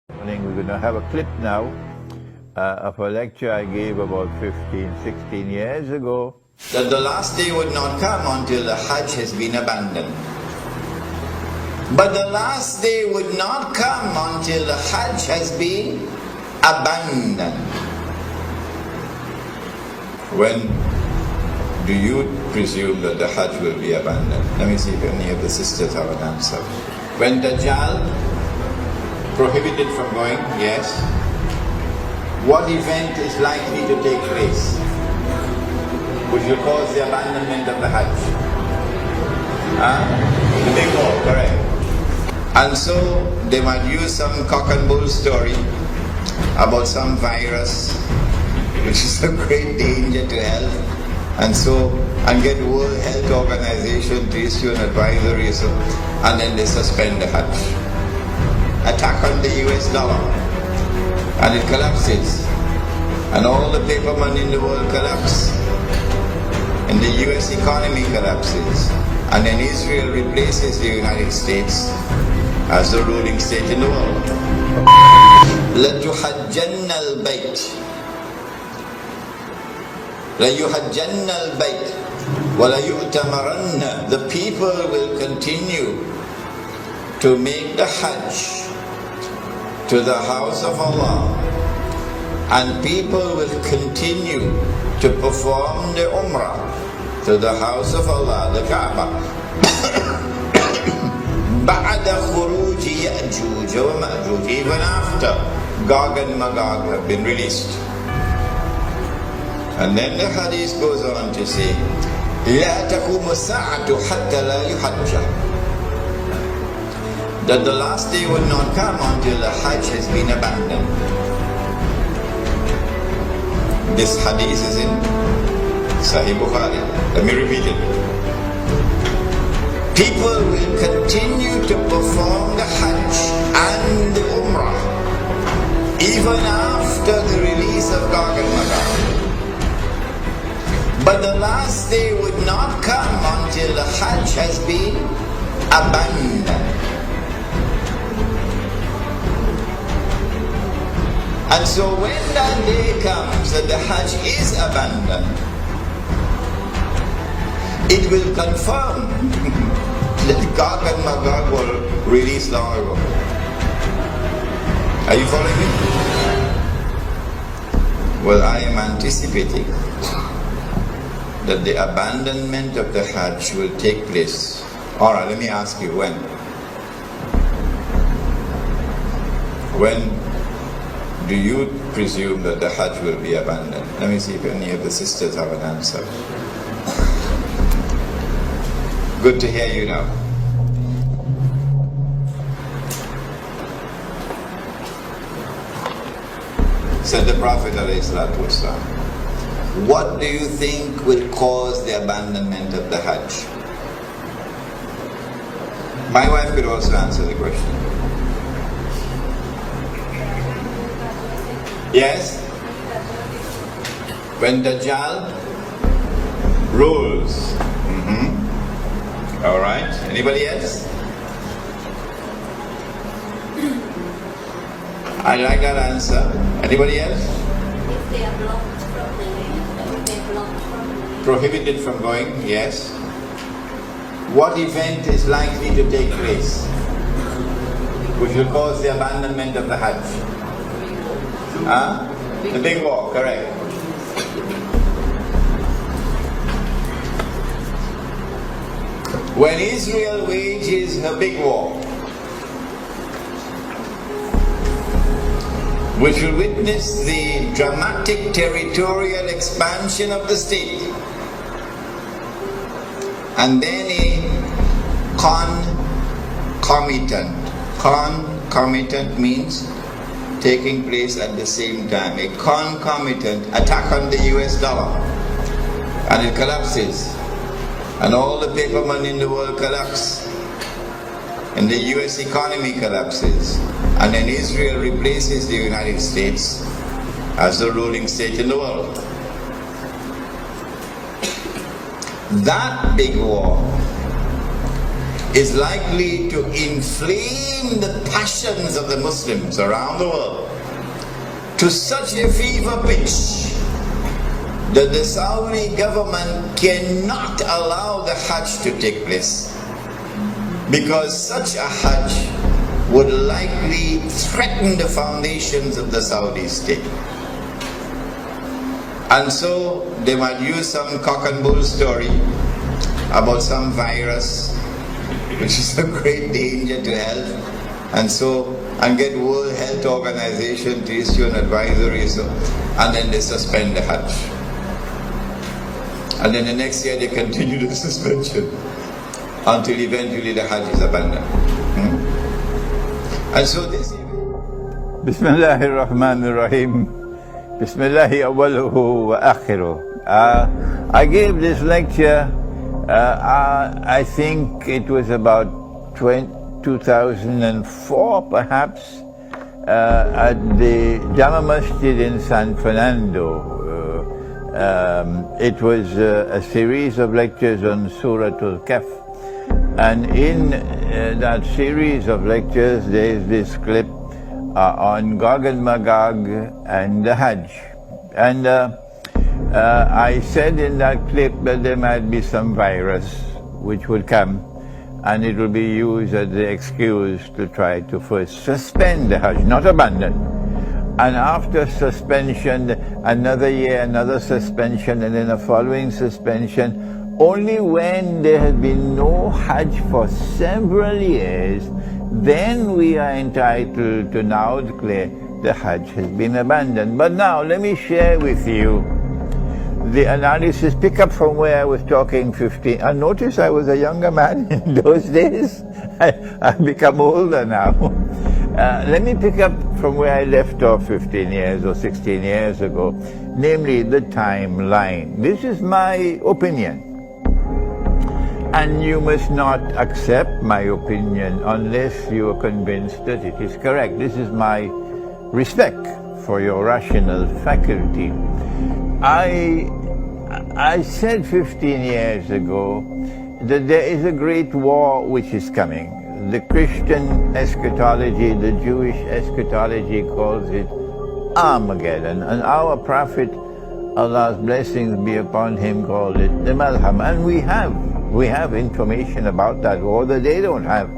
We're going to have a clip now of a lecture I gave about 15, 16 years ago. That the last day would not come until the Hajj has been abandoned. But the last day would not come until the Hajj has been abandoned. When do you presume that the Hajj will be abandoned? Let me see if any of the sisters have an answer. When Dajjal prohibited from going, yes. What event is likely to take place which will cause the abandonment of the Hajj? The big war, correct. And so they might use some cock and bull story about some virus which is a great danger to health, and get World Health Organization to issue an advisory, and then they suspend the Hajj. Attack on the US dollar, and it collapses, and all the paper money in the world collapse, and the US economy collapses, and then Israel replaces the United States as the ruling state in the world. لَتُحَجَّنَّ الْبَيْتِ لَيُحَجَّنَّ الْبَيْتِ وَلَيُؤْتَمَرَنَّ. The people will continue to make the Hajj to the house of Allah, and people will continue to perform the Umrah to the house of Allah, the Kaaba. بَعْدَ خُرُوجِ يَأْجُوجَ وَمَأْجُوجَ. Even after Gog and Magog have been released. And then the hadith goes on to say, لَا تَقُومُ السَّاعَةُ حَتَّى لَا يُحَجَّ. That the last day would not come until the Hajj has been abandoned. This hadith is in Sahih Bukhari. Let me repeat it. People will continue to perform the Hajj and the Umrah even after the release of Gog and Magog. But the last day would not come until the Hajj has been abandoned. And so when that day comes that the Hajj is abandoned, it will confirm that Gog and Magog were released long ago. Are you following me? Well, I am anticipating that the abandonment of the Hajj will take place. Alright, let me ask you, when? When do you presume that the Hajj will be abandoned? Let me see if any of the sisters have an answer. Good to hear you now. Said the Prophet ﷺ, what do you think will cause the abandonment of the Hajj? My wife could also answer the question. Yes? When Dajjal rules. Alright. Anybody else? I like that answer. Anybody else? If they are blocked from the Prohibited from going, yes. What event is likely to take place which will cause the abandonment of the Hajj? The big war, correct. When Israel wages her big war, which will witness the dramatic territorial expansion of the state, and then a concomitant means taking place at the same time, a concomitant attack on the US dollar, and it collapses, and all the paper money in the world collapse, and the US economy collapses, and then Israel replaces the United States as the ruling state in the world. That big war is likely to inflame the passions of the Muslims around the world to such a fever pitch that the Saudi government cannot allow the Hajj to take place, because such a Hajj would likely threaten the foundations of the Saudi state. And so they might use some cock and bull story about some virus which is a great danger to health, and get World Health Organization to issue an advisory, and then they suspend the Hajj. And then the next year they continue the suspension until eventually the Hajj is abandoned. And so this Bismillahir Rahmanir Rahim. Bismillahi awwaluhu wa akhiruh. I gave this lecture, I think it was about 2004 perhaps, at the Jama Masjid in San Fernando. It was a series of lectures on Surah Al-Kahf. And in that series of lectures, there is this clip on Gog and Magog and the Hajj. And I said in that clip that there might be some virus which would come, and it will be used as the excuse to try to first suspend the Hajj, not abandon. And after suspension, another year, another suspension, and then a following suspension. Only when there has been no Hajj for several years, then we are entitled to now declare the Hajj has been abandoned. But now let me share with you the analysis, pick up from where I was talking 15. And notice I was a younger man in those days. I've become older now. Let me pick up from where I left off 15 years or 16 years ago, namely the timeline. This is my opinion. And you must not accept my opinion unless you are convinced that it is correct. This is my respect for your rational faculty. I said 15 years ago that there is a great war which is coming. The Christian eschatology, the Jewish eschatology calls it Armageddon. And our Prophet, Allah's blessings be upon him, called it the Malham. And we have information about that war that they don't have.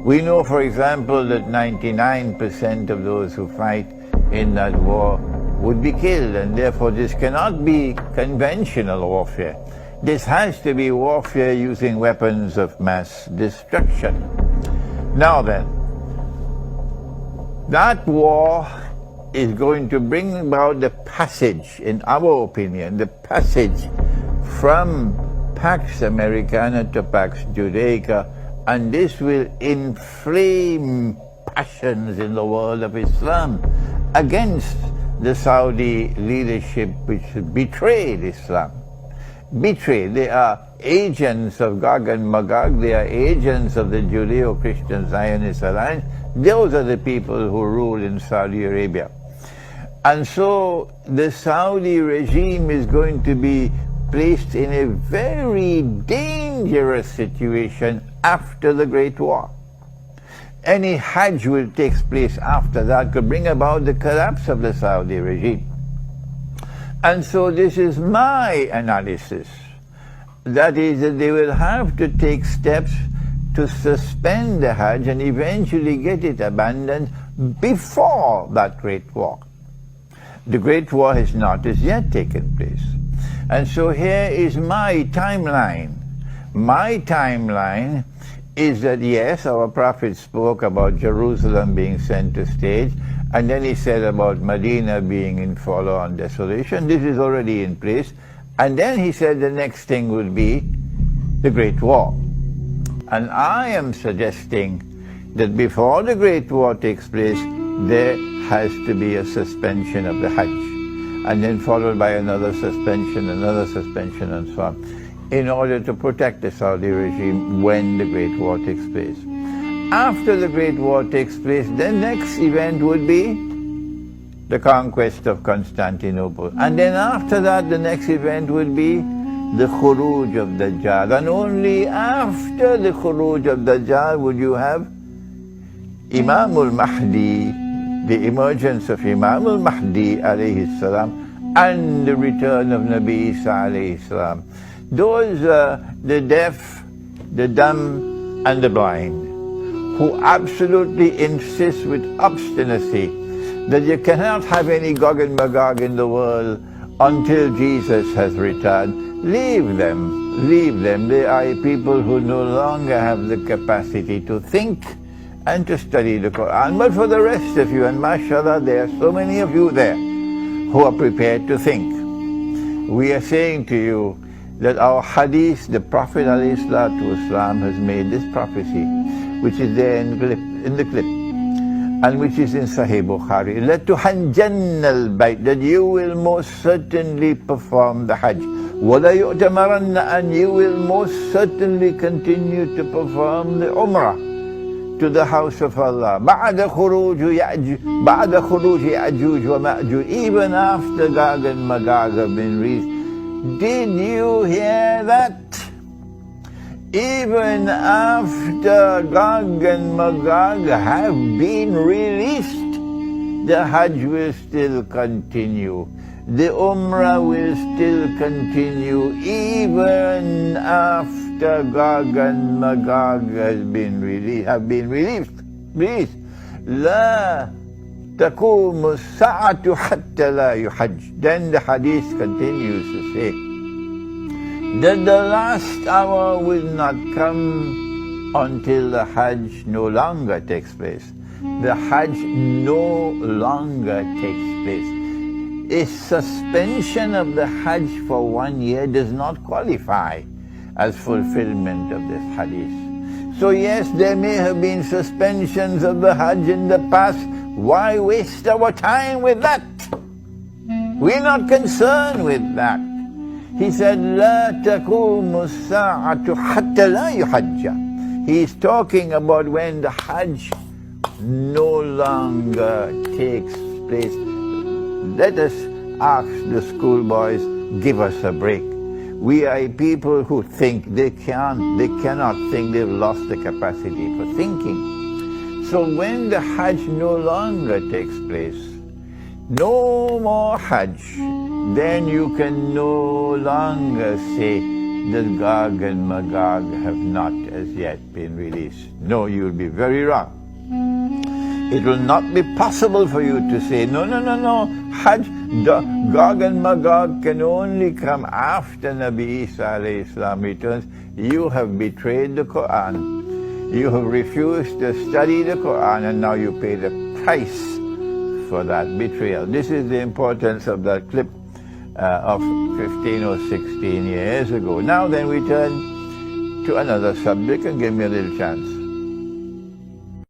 We know, for example, that 99% of those who fight in that war would be killed, and therefore this cannot be conventional warfare. This has to be warfare using weapons of mass destruction. Now then, that war is going to bring about the passage, in our opinion, the passage from Pax Americana to Pax Judaica, and this will inflame passions in the world of Islam against the Saudi leadership which betrayed Islam. Betrayed. They are agents of Gog and Magog, they are agents of the Judeo-Christian Zionist Alliance. Those are the people who rule in Saudi Arabia. And so the Saudi regime is going to be placed in a very dangerous situation after the Great War. Any Hajj will take place after that could bring about the collapse of the Saudi regime. And so this is my analysis. That is, that they will have to take steps to suspend the Hajj and eventually get it abandoned before that Great War. The Great War has not as yet taken place. And so here is my timeline. My timeline is that, yes, our Prophet spoke about Jerusalem being center stage, and then he said about Medina being in forlorn desolation. This is already in place. And then he said the next thing would be the Great War. And I am suggesting that before the Great War takes place, there has to be a suspension of the Hajj, and then followed by another suspension, and so on, in order to protect the Saudi regime when the Great War takes place. After the Great War takes place, the next event would be the conquest of Constantinople. And then after that, the next event would be the khuruj of Dajjal, and only after the khuruj of Dajjal would you have Imam al-Mahdi, the emergence of Imam al-Mahdi alayhi salam, and the return of Nabi Isa alayhi salam. Those the deaf, the dumb, and the blind, who absolutely insist with obstinacy that you cannot have any Gog and Magog in the world until Jesus has returned. Leave them, leave them. They are people who no longer have the capacity to think and to study the Quran. But for the rest of you, and mashallah, there are so many of you there who are prepared to think. We are saying to you that our hadith, the Prophet ﷺ has made this prophecy, which is there in the clip, and which is in Sahih Bukhari, لَتُحَجَّنَّ الْبَيْتِ, that you will most certainly perform the Hajj. وَلَيُؤْتَمَرَنَّ, and you will most certainly continue to perform the Umrah to the house of Allah. بَعْدَ خُرُوجِ يَأْجُوجِ وَمَأْجُوجِ, even after Gog and Magog have been released. Did you hear that? Even after Gog and Magog have been released, the Hajj will still continue. The Umrah will still continue even after Gog and Magog have been released. لا تقوم الساعة حتى لا يحج. Then the hadith continues to say that the last hour will not come until the Hajj no longer takes place. The Hajj no longer takes place. A suspension of the Hajj for 1 year does not qualify as fulfillment of this hadith. So yes, there may have been suspensions of the Hajj in the past. Why waste our time with that? We're not concerned with that. He said, لا تقوم الساعة حتى لا يحج. He is talking about when the Hajj no longer takes place. Let us ask the schoolboys, give us a break. We are people who think. They cannot think. They've lost the capacity for thinking. So when the Hajj no longer takes place, no more Hajj, then you can no longer say that Gog and Magog have not as yet been released. No, you'll be very wrong. It will not be possible for you to say, no, Hajj, Gog and Magog can only come after Nabi Isa alayhi salam returns. You have betrayed the Quran. You have refused to study the Quran, and now you pay the price for that betrayal. This is the importance of that clip of 15 or 16 years ago. Now then we turn to another subject, and give me a little chance.